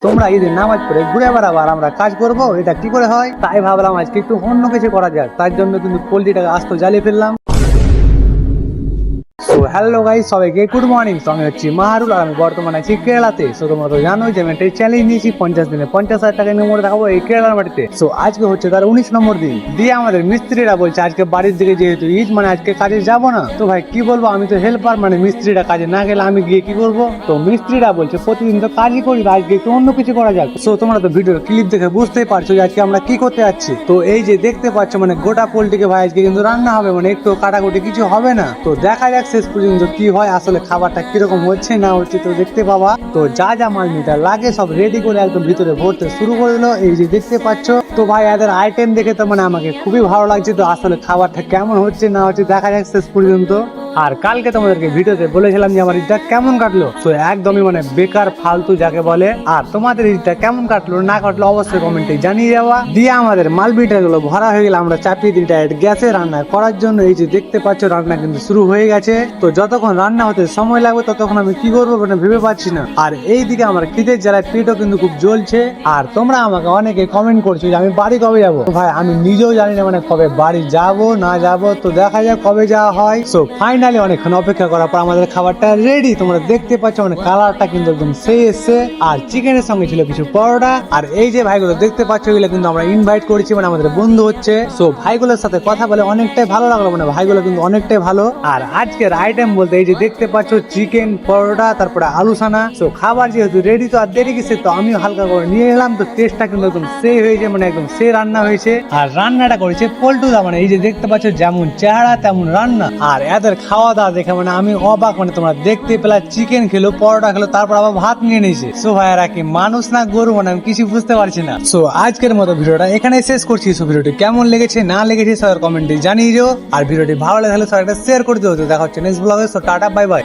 তোমরা ঈদের নামাজ পড়ে ঘুরে বেড়াবো আর আমরা কাজ করবো, এটা কি করে হয়? তাই ভাবলাম আজকে একটু অন্য কিছু করা যাক, তার জন্য কিন্তু পোল্ট্রিটাকে আস্ত জ্বালিয়ে ফেললাম। সো হ্যালো গাইস, সবাইকে গুড মর্নিং। আমি হচ্ছি মাহারুল আর আমি বর্তমানে আছি কেরালাতে। সো তোমরা তো জানোই যে আমি একটা চ্যালেঞ্জ নিয়েছি 50 দিনে 50,000 টাকা নিয়ে দেখাবো এই কেরালার মাটিতে। সো আজকে হচ্ছে তার 19 নম্বর দিন দিয়ে আমাদের মিস্ত্রিরা বলছে আজকে বাড়ির দিকে যেহেতু ঈদ মানে আজকে কাজে যাব না। তো ভাই কি বলবো, আমি তো হেল্পার, মানে মিস্ত্রিরা কাজে না গেলে আমি গিয়ে কি করবো? তো মিস্ত্রিরা বলছে প্রতিদিন তো কাজই করি, আজকে একটু অন্য কিছু করা যাক। সো তোমরা তো ভিডিওর ক্লিপ দেখে বুঝতেই পারছো যে আজকে আমরা কি করতে যাচ্ছি। তো এই যে দেখতে পাচ্ছ মানে গোটা পোল্ট্রিকে ভাই আজকে কিন্তু রান্না হবে, মানে একটু কাটাকুটি কিছু হবে না। তো দেখা যাক শেষ পর্যন্ত কি হয়, আসলে খাবারটা কিরকম হচ্ছে না হচ্ছে তো দেখতে পাবা। তো যা যা মাল মিটা লাগে সব রেডি করে একদম ভিতরে ভরতে শুরু করে দিল, এই যে দেখতে পাচ্ছ। তো ভাই এদের আইটেম দেখে তো মানে আমাকে খুবই ভালো লাগছে। তো আসলে খাবারটা কেমন হচ্ছে না হচ্ছে দেখা যাক শেষ পর্যন্ত। আর কালকে তোমাদেরকে ভিডিওতে বলেছিলাম যে আমার ঈদটা কেমন কাটলো। তো একদমই মানে বেকার ফালতু যাকে বলে। আর তোমাদের ঈদটা কেমন কাটলো না কাটলো অবশ্যই কমেন্টে জানিয়ে যাওয়া। দিয়ে আমাদের মাল বিটার গুলো ভরা হয়ে গেলে আমরা চাপিয়ে দিই ডাইরেক্ট গ্যাসে রান্না করার জন্য। এই যে দেখতে পাচ্ছ রান্না কিন্তু শুরু হয়ে গেছে। তো যতক্ষণ রান্না হতে সময় লাগবে ততক্ষণ আমি কি করবো মানে ভেবে পাচ্ছি না। আর এইদিকে আমার খিদের জ্বালায় পেটও কিন্তু খুব জ্বলছে। আর তোমরা আমাকে অনেকে কমেন্ট করছো যে আমি বাড়ি কবে যাবো। ভাই আমি নিজেও জানি না মানে কবে বাড়ি যাব না যাব, তো দেখা যাক কবে যাওয়া হয়। সো ফাইনালি অনেকক্ষণ অপেক্ষা করার পর আমাদের খাবারটা রেডি। তোমরা দেখতে পাচ্ছ মানে কালারটা কিন্তু একদম সেই এসছে। আর চিকেনের সঙ্গে ছিল কিছু পরোটা। আর এই যে ভাইগুলো দেখতে পাচ্ছ এগুলো কিন্তু আমরা ইনভাইট করেছি, মানে আমাদের বন্ধু হচ্ছে। সো ভাইগুলোর সাথে কথা বলে অনেকটাই ভালো লাগলো, মানে ভাইগুলো কিন্তু অনেকটাই ভালো। আর আজকের আইটেম বলতে এই যে দেখতে পাচ্ছ চিকেন পরোটা, তারপরে আলু সানা। সো খাবার যেহেতু রেডি তো আর দেরি গেছে, তো আমি হালকা করে নিয়ে এলাম। তো টেস্টটা কিন্তু একদম সেই হয়েছে, মানে একদম সেই রান্না হয়েছে। আর রান্নাটা করেছে পল্টুদা, মানে এই যে দেখতে পাচ্ছ যেমন চেহারা তেমন রান্না। আর এদের খাওয়া দাওয়া দেখে মানে আমি অবাক, মানে তোমরা দেখতে পেলা চিকেন খেলো, পরোটা খেলো, তারপর আবার ভাত নিয়ে নিয়েছে। সো ভাইয়ারা কি মানুষ না গরু, মানে আমি কিছু বুঝতে পারছি না। সো আজকের মতো ভিডিওটা এখানে শেষ করছি। সো ভিডিওটি কেমন লেগেছে না লেগেছে সবার কমেন্টে জানিয়ে দিও। আর ভিডিওটি ভালো লাগলে সবাই একটা শেয়ার করে দিও। দেখা হচ্ছে নেক্সট ব্লগে। So tata, bye bye.